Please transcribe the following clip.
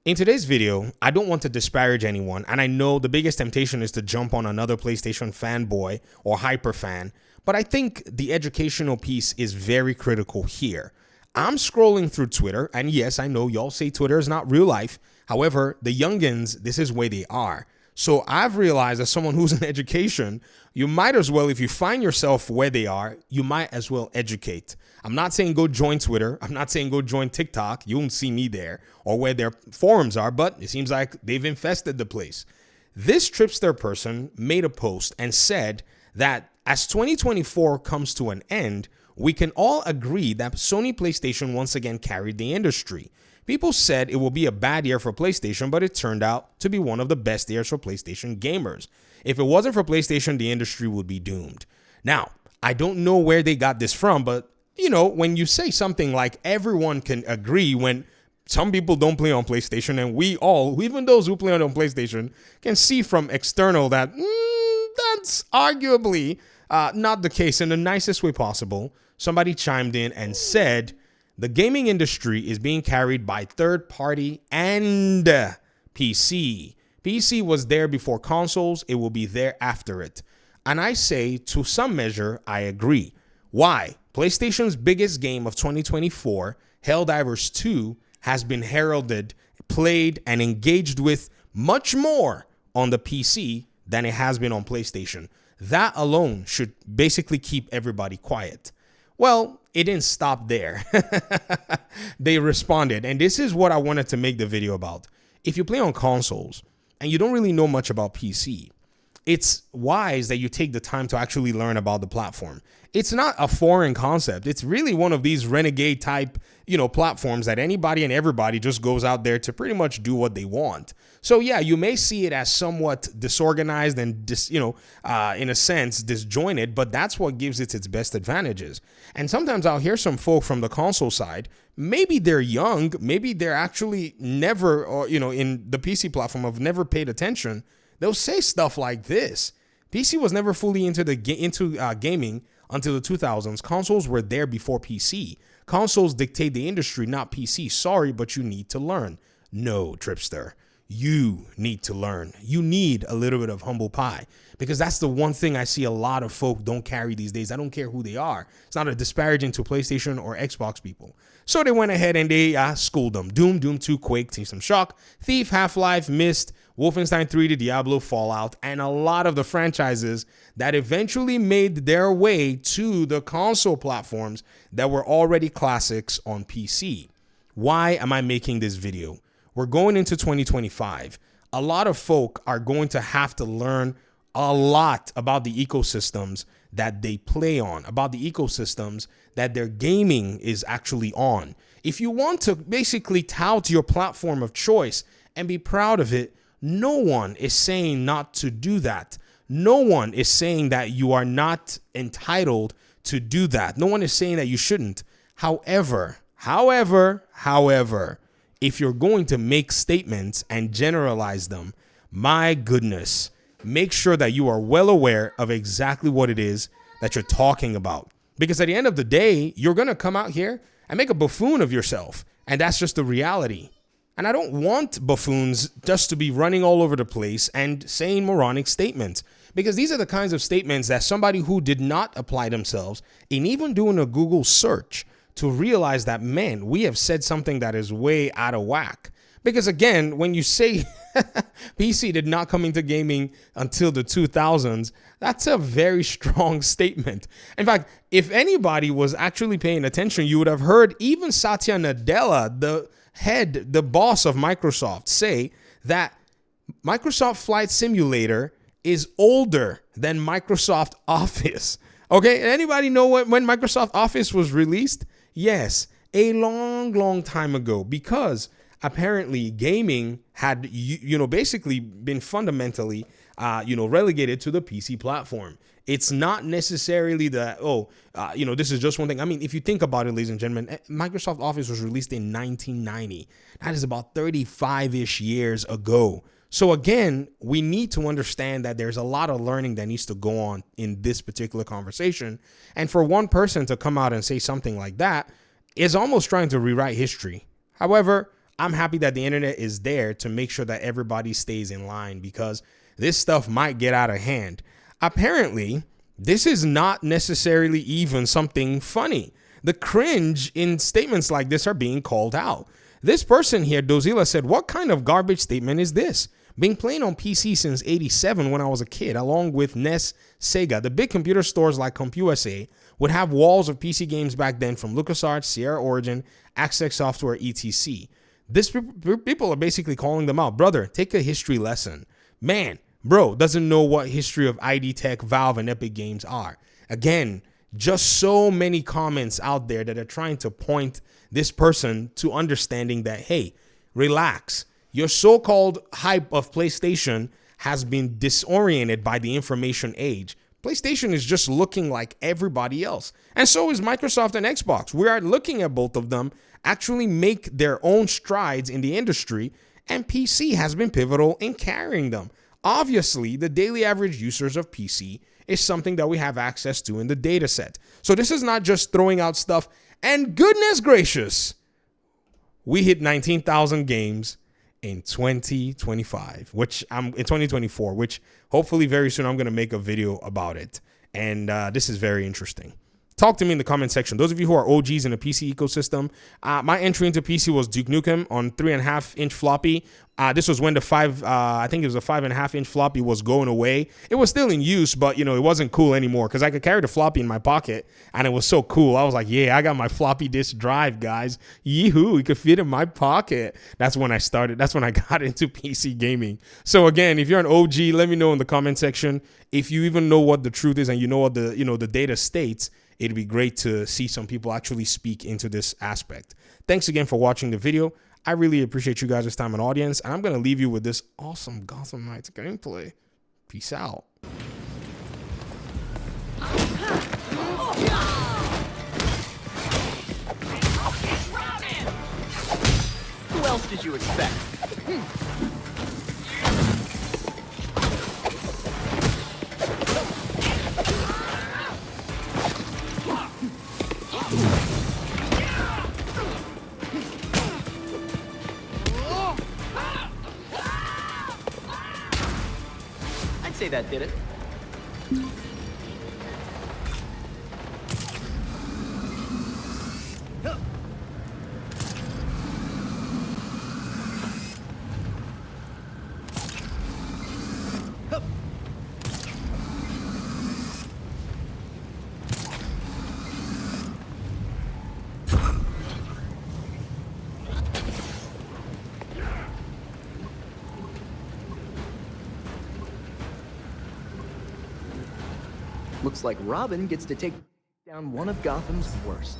In today's video, I don't want to disparage anyone, and I know the biggest temptation is to jump on another PlayStation fanboy or hyper fan, but I think the educational piece is very critical here. I'm scrolling through Twitter, and yes, I know y'all say Twitter is not real life. However, the youngins, this is where they are. So I've realized as someone who's in education, you might as well, if you find yourself where they are, you might as well educate. I'm not saying go join Twitter. I'm not saying go join TikTok. You won't see me there or where their forums are, but it seems like they've infested the place. This Tripster person made a post and said that as 2024 comes to an end, we can all agree that Sony PlayStation once again carried the industry. People said it will be a bad year for PlayStation, but it turned out to be one of the best years for PlayStation gamers. If it wasn't for PlayStation, the industry would be doomed. Now, I don't know where they got this from, but you know, when you say something like everyone can agree when some people don't play on PlayStation and we all, even those who play on PlayStation, can see from external that that's arguably not the case in the nicest way possible. Somebody chimed in and said, the gaming industry is being carried by third party and PC. PC was there before consoles. It will be there after it. And I say, to some measure, I agree. Why? PlayStation's biggest game of 2024, Helldivers 2, has been heralded, played, and engaged with much more on the PC than it has been on PlayStation. That alone should basically keep everybody quiet. Well, it didn't stop there. They responded, and this is what I wanted to make the video about. If you play on consoles and you don't really know much about PC, it's wise that you take the time to actually learn about the platform. It's not a foreign concept. It's really one of these renegade type, platforms that anybody and everybody just goes out there to pretty much do what they want. So yeah, you may see it as somewhat disorganized and in a sense disjointed, but that's what gives it its best advantages. And sometimes I'll hear some folk from the console side. Maybe they're young, maybe they're actually never, or in the PC platform have never paid attention. They'll say stuff like this. PC was never fully into gaming until the 2000s. Consoles were there before PC. Consoles dictate the industry, not PC. Sorry, but you need to learn. No, Tripster. You need to learn. You need a little bit of humble pie, because that's the one thing I see a lot of folk don't carry these days. I don't care who they are. It's not a disparaging to PlayStation or Xbox people. So they went ahead and they schooled them. Doom 2, Quake, System Shock, Thief, Half-Life, Myst, Wolfenstein 3, the Diablo, Fallout, and a lot of the franchises that eventually made their way to the console platforms that were already classics on PC. Why am I making this video? We're going into 2025. A lot of folk are going to have to learn a lot about the ecosystems that they play on, about the ecosystems that their gaming is actually on. If you want to basically tout your platform of choice and be proud of it, no one is saying not to do that. No one is saying that you are not entitled to do that. No one is saying that you shouldn't. However, if you're going to make statements and generalize them, my goodness, make sure that you are well aware of exactly what it is that you're talking about. Because at the end of the day, you're going to come out here and make a buffoon of yourself. And that's just the reality. And I don't want buffoons just to be running all over the place and saying moronic statements, because these are the kinds of statements that somebody who did not apply themselves in even doing a Google search to realize that, man, we have said something that is way out of whack. Because again, when you say PC did not come into gaming until the 2000s, that's a very strong statement. In fact, if anybody was actually paying attention, you would have heard even Satya Nadella, the boss of Microsoft, say that Microsoft Flight Simulator is older than Microsoft Office. Okay, anybody know when Microsoft Office was released? Yes, a long time ago, because apparently gaming had, basically been fundamentally, relegated to the PC platform. It's not necessarily that, this is just one thing. I mean, if you think about it, ladies and gentlemen, Microsoft Office was released in 1990. That is about 35-ish years ago. So again, we need to understand that there's a lot of learning that needs to go on in this particular conversation. And for one person to come out and say something like that is almost trying to rewrite history. However, I'm happy that the internet is there to make sure that everybody stays in line, because this stuff might get out of hand. Apparently, this is not necessarily even something funny. The cringe in statements like this are being called out. This person here, Dozilla, said, "What kind of garbage statement is this? Been playing on PC since 87 when I was a kid, along with NES, Sega. The big computer stores like CompUSA would have walls of PC games back then from LucasArts, Sierra Origin, Access Software, etc." This people are basically calling them out. Brother, take a history lesson. Man, bro doesn't know what history of ID Tech, Valve, and Epic Games are. Again, just so many comments out there that are trying to point this person to understanding that, hey, relax. Your so-called hype of PlayStation has been disoriented by the information age. PlayStation is just looking like everybody else. And so is Microsoft and Xbox. We are looking at both of them actually make their own strides in the industry, and PC has been pivotal in carrying them. Obviously, the daily average users of PC is something that we have access to in the data set. So this is not just throwing out stuff. And goodness gracious, we hit 19,000 games in 2025, which I'm in 2024, which hopefully very soon I'm going to make a video about it. And this is very interesting. Talk to me in the comment section. Those of you who are OGs in the PC ecosystem, my entry into PC was Duke Nukem on 3.5-inch floppy. This was when the I think it was a 5.5-inch floppy was going away. It was still in use, but you know, it wasn't cool anymore because I could carry the floppy in my pocket and it was so cool. I was like, yeah, I got my floppy disk drive, guys. Yee-hoo, it could fit in my pocket. That's when I started. That's when I got into PC gaming. So again, if you're an OG, let me know in the comment section. If you even know what the truth is and you know what the data states, it'd be great to see some people actually speak into this aspect. Thanks again for watching the video. I really appreciate you guys' time and audience, and I'm going to leave you with this awesome Gotham Knights gameplay. Peace out. Who else did you expect? I'd say that did it. Looks like Robin gets to take down one of Gotham's worst.